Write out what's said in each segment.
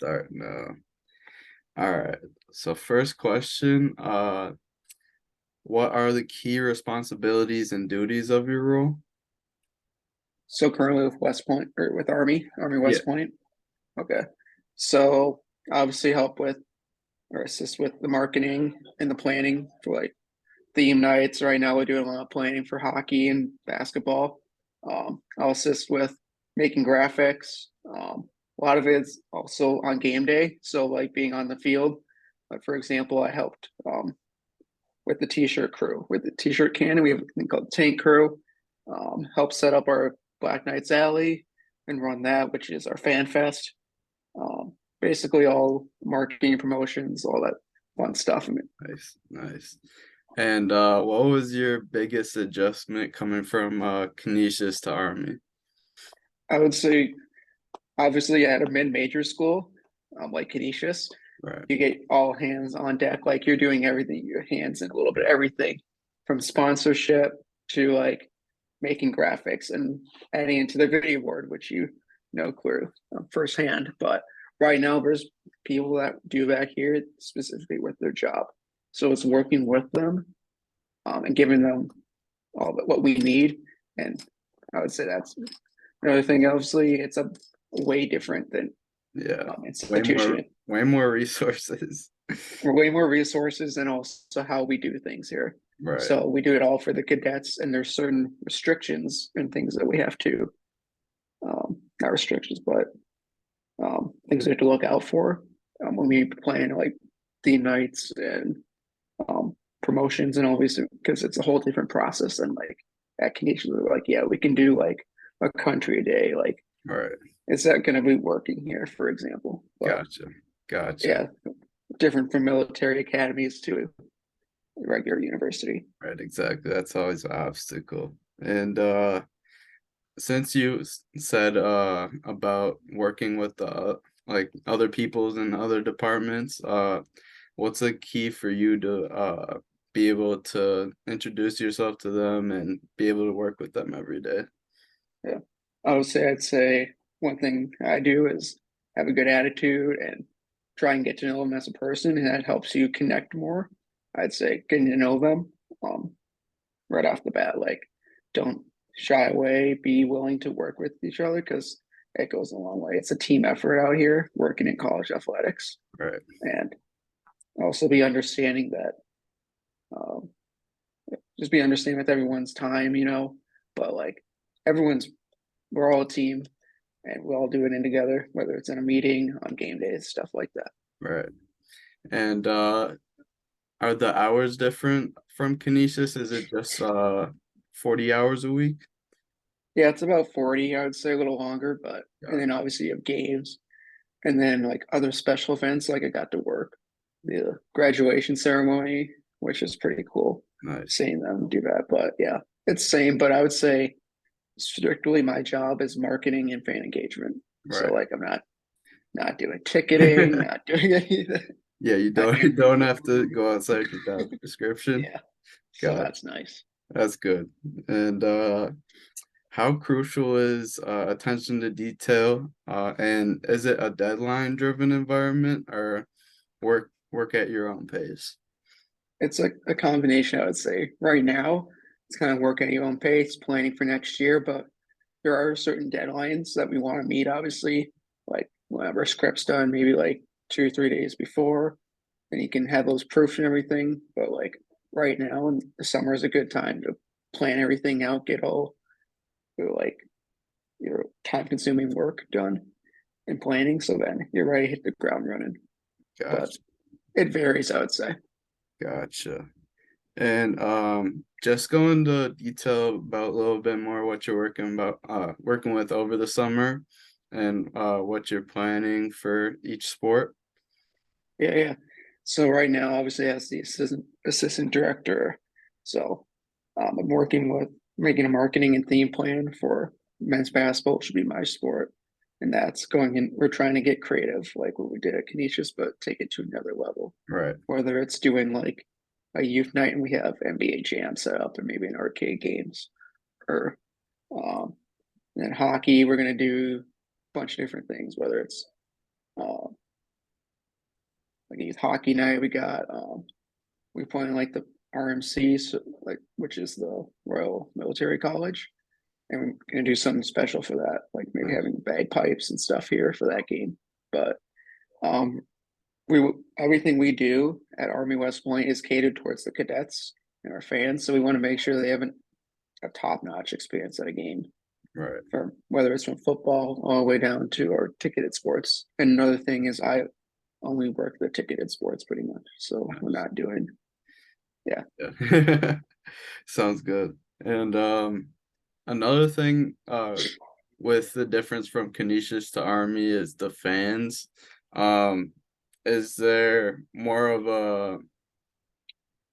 start now. All right. So first question, what are the key responsibilities and duties of your role? So currently with West Point or with Army Yeah. West Point. Okay. So obviously help with or assist with the marketing and the planning for like theme nights. Right now we're doing a lot of planning for hockey and basketball. I'll assist with making graphics. A lot of it's also on game day. So like being on the field. Like for example, I helped with the t-shirt crew. With the t-shirt cannon, we have a thing called Tank Crew. Help set up our Black Knights Alley and run that, which is our fan fest. Basically all marketing and promotions, all that fun stuff. I mean, Nice, nice. And what was your biggest adjustment coming from Canisius to Army? I would say obviously at a mid-major school, like Canisius, Right, you get all hands on deck. Like you're doing everything, your hands in a little bit of everything, from sponsorship to like making graphics and adding into the video board, which you know clear firsthand. But right now, there's people that do back here specifically with their job, so it's working with them and giving them all that what we need. And I would say that's another thing. Obviously, it's a way different than yeah. institution. Way more resources. We're way more resources and also how we do things here. Right. So we do it all for the cadets, and there's certain restrictions and things that we have to, not restrictions, but things we have to look out for when we plan like theme nights and um, promotions and all these, because it's a whole different process than like at Canadian. We're like, yeah, we can do like a country a day. Like, Right. is that going to be working here, for example? But Gotcha. Gotcha. yeah, different from military academies to regular university. Right, exactly. That's always an obstacle. And since you said about working with like other peoples and other departments, what's the key for you to be able to introduce yourself to them and be able to work with them every day? Yeah. I'd say one thing I do is have a good attitude and try and get to know them as a person, and that helps you connect more. I'd say getting to know them um, right off the bat, like don't shy away, be willing to work with each other because it goes a long way. It's a team effort out here working in college athletics, Right. and also be understanding that um, just be understanding with everyone's time, but like everyone's we're all a team and we all do it in together, whether it's in a meeting, on game days, stuff like that. Right. And are the hours different from Kinesis? Is it just 40 hours a week? Yeah, it's about 40, I would say a little longer, but and Got then obviously you have games and then like other special events, like I got to work the graduation ceremony, which is pretty cool nice. seeing them do that. But yeah, it's same, but I would say strictly my job is marketing and fan engagement. So Right. like I'm not doing ticketing, not doing anything. Yeah, you don't have to go outside your job description. Yeah. So Gotcha. that's nice. That's good. And how crucial is attention to detail? And is it a deadline driven environment or work at your own pace? It's like a combination, I would say. Right now, it's kind of working at your own pace, planning for next year, but there are certain deadlines that we want to meet, obviously. Like whenever script's done, maybe like 2 or 3 days before, and you can have those proofs and everything. But like right now, and the summer is a good time to plan everything out, get all like your time consuming work done and planning. So then you're ready to hit the ground running. But Gotcha. it varies, I would say. Gotcha. And just go into detail about a little bit more what you're working with over the summer and what you're planning for each sport. Yeah, yeah. So right now, obviously, as the assistant director, so I'm working with making a marketing and theme plan for men's basketball, which should be my sport, and that's going in. We're trying to get creative, like what we did at Canisius, but take it to another level. Right. Whether it's doing like a youth night and we have NBA Jam set up, or maybe an arcade games, or um, and then hockey, we're gonna do a bunch of different things. Whether it's youth hockey night. We got we play in like the RMC, so like which is the Royal Military College, and we're gonna do something special for that, like maybe Nice. having bagpipes and stuff here for that game. But um, everything we do at Army West Point is catered towards the cadets and our fans, so we want to make sure they have a top-notch experience at a game, Right. from whether it's from football all the way down to our ticketed sports. And another thing is I only work the ticketed sports pretty much, so we're Nice. not doing yeah. Yeah. Sounds good. And another thing with the difference from Canisius to Army is the fans. Um is there more of a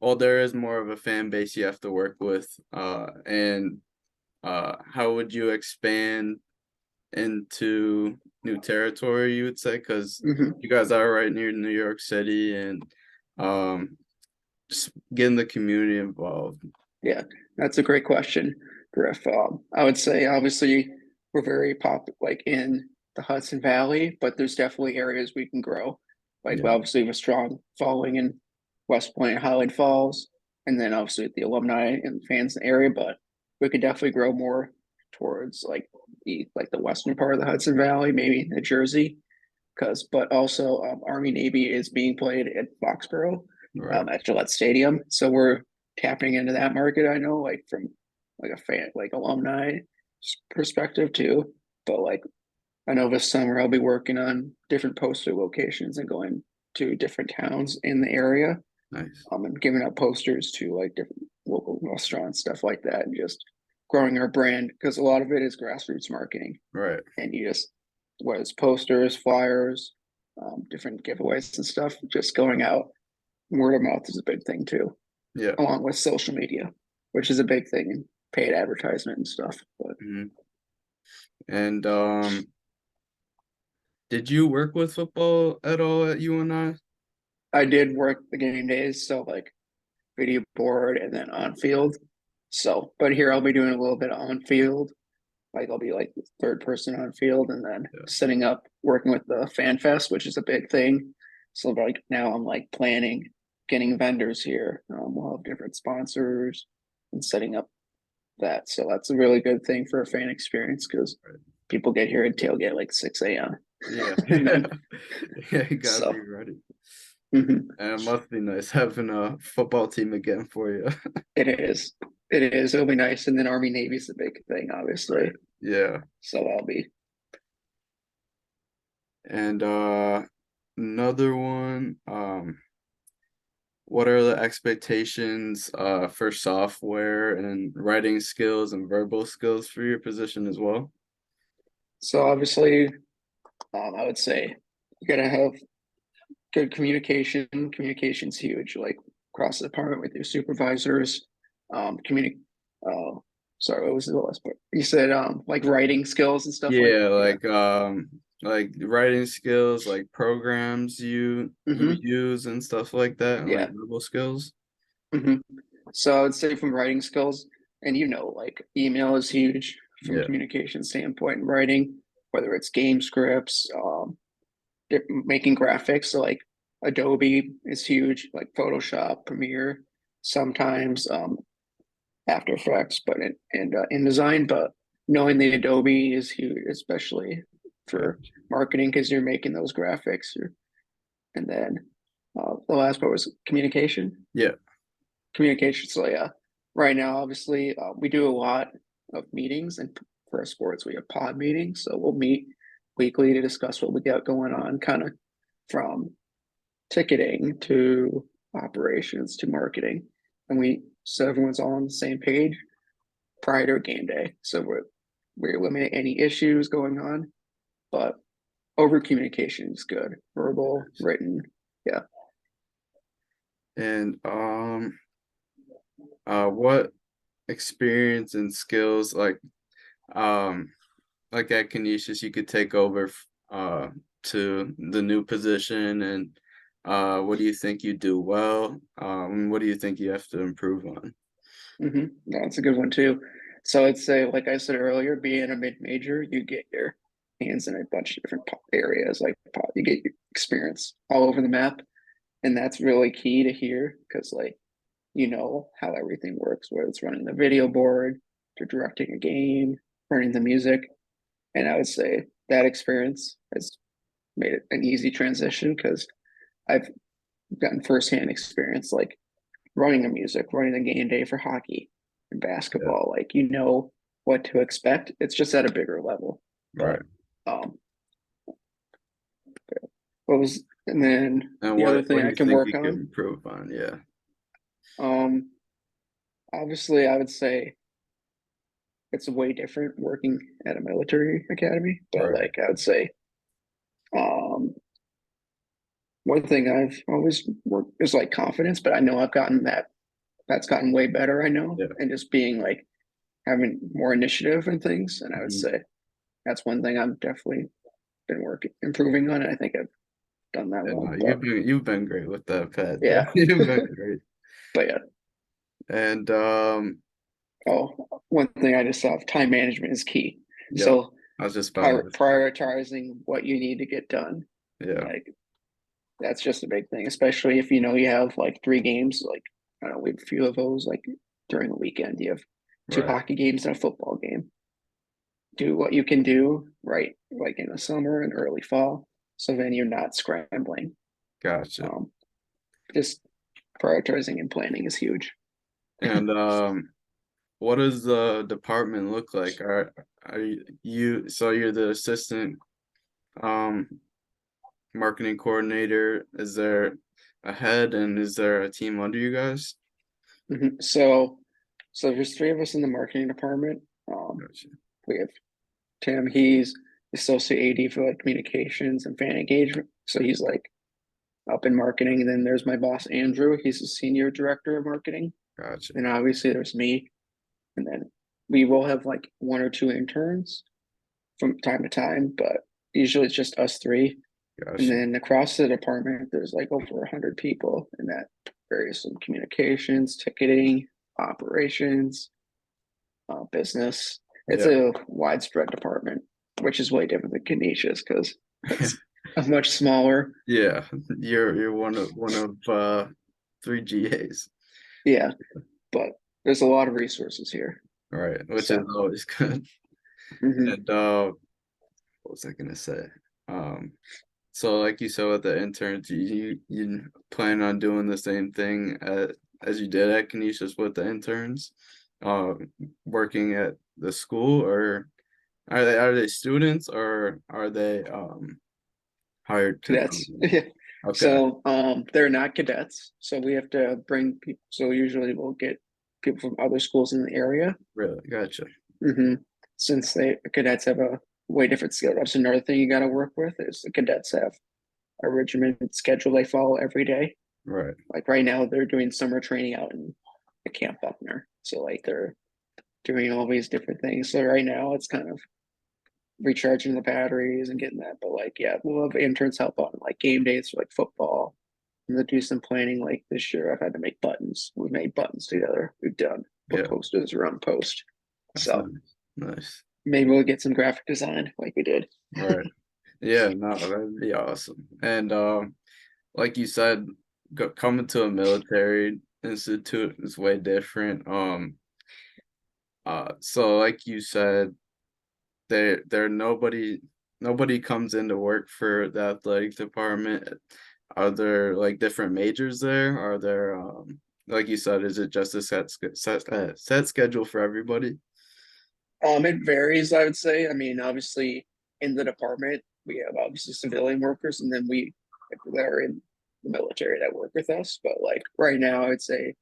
well, there is more of a fan base you have to work with, and how would you expand into new territory, you would say? Because Hmm. you guys are right near New York City, and um, just getting the community involved. Yeah, that's a great question, Griff. I would say obviously we're very like in the Hudson Valley, but there's definitely areas we can grow. Like we Yeah, obviously have a strong following in West Point and Highland Falls, and then obviously the alumni and fans in the area, but we could definitely grow more towards like the western part of the Hudson Valley, maybe New Jersey, because but also Army Navy is being played at Foxborough right. at Gillette Stadium, so we're tapping into that market. I know, like from like a fan, like alumni perspective too. But like I know this summer I'll be working on different poster locations and going to different towns in the area, Nice. and giving out posters to like different local restaurants, stuff like that, and just growing our brand because a lot of it is grassroots marketing, Right. and you just whether it's posters, flyers, different giveaways and stuff, just going out. Word of mouth is a big thing too, Yeah. along with social media, which is a big thing in paid advertisement and stuff. But Mhm. And did you work with football at all at UNI? I did work the game days, so like video board and then on field. So, but here I'll be doing a little bit on field. Like I'll be like the third person on field and then Yeah. setting up, working with the Fan Fest, which is a big thing. So like now I'm like planning, getting vendors here. We'll have different sponsors and setting up that. So that's a really good thing for a fan experience because Right. people get here and tailgate like 6 a.m. Yeah. and then Yeah, you gotta so be ready. mhm. And it must be nice having a football team again for you. It is. It is. It'll be nice. And then Army Navy is a big thing, Right. obviously. Yeah. So I'll be. And another one, what are the expectations for software and writing skills and verbal skills for your position as well? So obviously, I would say you gotta have good communication. Communication's huge, like across the department with your supervisors. Communicate. Uh, sorry, what was the last part? You said like writing skills and stuff like Yeah, yeah. like writing skills, like programs you Hmm. use and stuff like that, and like Yeah. verbal skills. Hmm. So I would say from writing skills, and like email is huge from a Yeah, communication standpoint. Writing, whether it's game scripts, making graphics. So like Adobe is huge, like Photoshop, Premiere, sometimes After Effects, but in InDesign. But knowing the Adobe is huge, especially got for marketing because you're making those graphics. And then the last part was communication. yeah, Communication. So yeah, right now, obviously, we do a lot of meetings, and for our sports, we have pod meetings. So we'll meet weekly to discuss what we got going on, kind of from ticketing to operations to marketing, and so everyone's all on the same page prior to a game day. So we eliminate any issues going on, but over communication is good, verbal, written. Yeah. and what experience and skills um at Canisius you could take over to the new position, and what do you think you do well? What do you think you have to improve on? That's a good one too. So I'd say, like I said earlier, being a mid-major, you get your hands in a bunch of different areas. Like you get your experience all over the map. And that's really key to hear because like you know how everything works, whether it's running the video board, to directing a game, running the music. And I would say that experience has made it an easy transition because I've gotten firsthand experience like running the music, running the game day for hockey and Yeah, basketball. Like you know what to expect. It's just at a bigger level. right. But what was and then And the other what thing do I you can think work you could on, improve on? Yeah, um, obviously I would say it's way different working at a military academy, but right, like I would say, um, one thing I've always worked is like confidence, but I know I've gotten that's gotten way better, I know, yeah. and just being like having more initiative and things. And I would Mhm. say that's one thing I've definitely been working, improving on. And I think I've done that And well, but you've been great with that, Pat. yeah, You've been great. but yeah. And Oh, one thing I just have time management is key. yeah, So I was just about to say, prioritizing what you need to get done. yeah, Like that's just a big thing, especially if you know you have like 3 games. Like I don't know, we have a few of those like during the weekend. You have two right, hockey games and a football game. Do what you can do right, like in the summer and early fall, so then you're not scrambling. gotcha. Um, just prioritizing and planning is huge. And what does the department look like? Are you so you're the assistant um marketing coordinator? Is there a head and is there a team under you guys? Mhm. So there's 3 of us in the marketing department. Um, Gotcha. we have Tim. He's associate AD for like communications and fan engagement. So he's like up in marketing. And then there's my boss Andrew. He's the senior director of marketing. Gotcha. And obviously there's me. And then we will have like 1 or 2 interns from time to time, but usually it's just us 3. And Gotcha. then across the department, there's like over 100 people, and that varies from communications, ticketing, operations, business. It's Yeah. a widespread department, which is way different than Canisius because it's a much smaller. Yeah. You're one of 3 GAs. Yeah, but there's a lot of resources here. Right, which is So, always good. mhm. And what was I gonna say? Um, so like you said with the interns, you plan on doing the same thing as you did at Canisius with the interns, working at the school, or are they students or are they hired to come Cadets. in? Okay, So they're not cadets. So we have to bring people. So usually we'll get people from other schools in the area. really, gotcha. hmm Since cadets have a way different skill. That's another thing you got to work with is the cadets have a regimented schedule they follow every day. Right, Like right now, they're doing summer training out in the Camp Buckner. So like they're doing all these different things. So right now it's kind of recharging the batteries and getting that. But like yeah, we'll have interns help out on like game days for like football. And to do some planning like this year, I've had to make buttons. We made buttons together. We've done put yeah, posters around post. that's So nice, nice. maybe we'll get some graphic design like we did. Right, yeah, no, that'd be awesome. And like you said, coming to a military institute is way different. So like you said, there nobody comes into work for the athletic department. Are there like different majors there? Are there like you said, is it just a set schedule for everybody? It varies, I would say. I mean, obviously, in the department, we have obviously civilian workers, and then we that are in the military that work with us. But like right now, I'd say,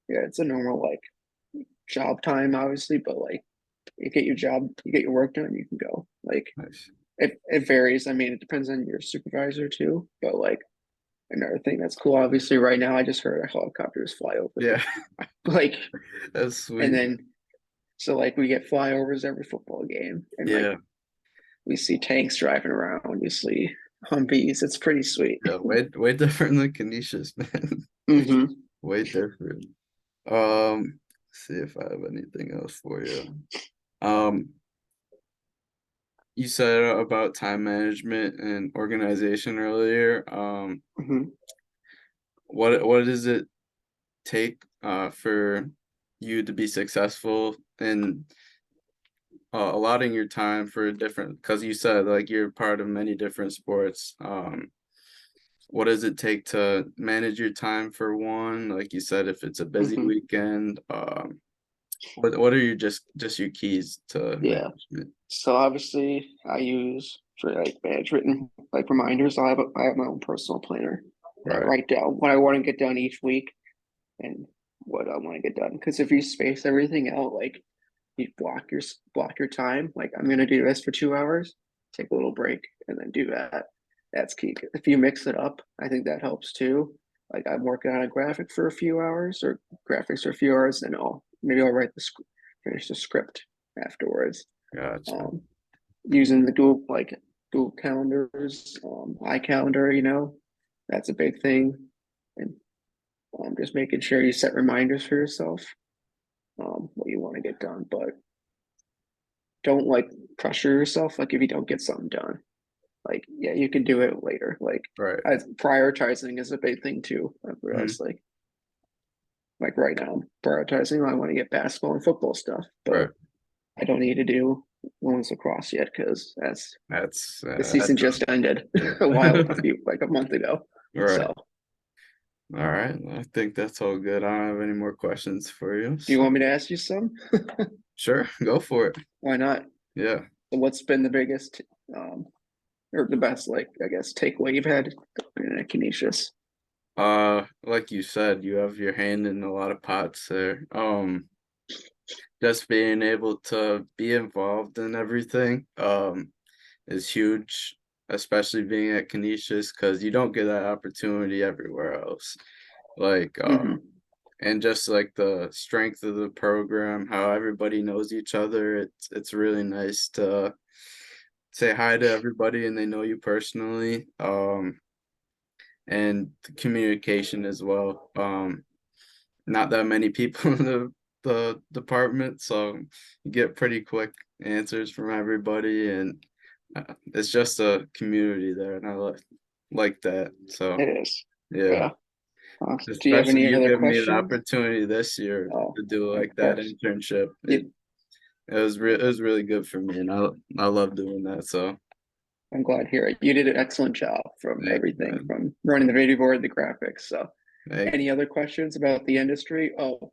yeah, it's a normal like job time, obviously. But like, you get your job, you get your work done, you can go. Like, Nice. it varies. I mean, it depends on your supervisor too. But like another thing that's cool, obviously, right now, I just heard a helicopter just fly over. Yeah, Like, that's and sweet. then so like we get flyovers every football game, and like Yeah, we see tanks driving around. We see Humvees. It's pretty sweet. yeah, way different than Canisius, man. hmm Way different. See if I have anything else for you. Um, you said about time management and organization earlier. hmm what does it take for you to be successful in allotting your time for different, because you said like you're part of many different sports. What does it take to manage your time for one? Like you said, if it's a busy Hmm. weekend, what are your just your keys to Yeah. management? So obviously I use for like management and like reminders, I have my own personal planner that I Right, write down what I want to get done each week and what I want to get done. Because if you space everything out, like you block your time, like I'm gonna do this for 2 hours, take a little break, and then do that. That's key. If you mix it up, I think that helps too. Like I'm working on a graphic for a few hours or graphics for a few hours, and I'll write the finish the script afterwards. gotcha. Um, Using the Google calendars, iCalendar, that's a big thing, and just making sure you set reminders for yourself, what you want to get done, but don't like pressure yourself. Like if you don't get something done, like yeah, you can do it later. Like Right. as prioritizing is a big thing too. I've Mhm. realized like right now I'm prioritizing. I want to get basketball and football stuff, but Right. I don't need to do women's lacrosse yet because That's the season just ended like a month ago. right. So All right. I think that's all good. I don't have any more questions for you. do you So want me to ask you some? sure, go for it. Why not? Yeah. So what's been the biggest um or the best like I guess takeaway you've had in a Canisius? Like you said, you have your hand in a lot of pots there. Just being able to be involved in everything, is huge, especially being at Canisius, because you don't get that opportunity everywhere else. Like, Hmm. and just like the strength of the program, how everybody knows each other. It's really nice to say hi to everybody and they know you personally. And the communication as well. Not that many people in the department, so you get pretty quick answers from everybody, and it's just a community there, and I like that. So It is. yeah, Yeah. Do you have especially any you other giving me the questions? opportunity this year Oh, to do of like that course. internship. You, It was really good for me, and I love doing that. So I'm glad to hear it. You did an excellent job from thank you, everything man. from running the video board, the graphics. So, Thank any other questions about the industry? Oh,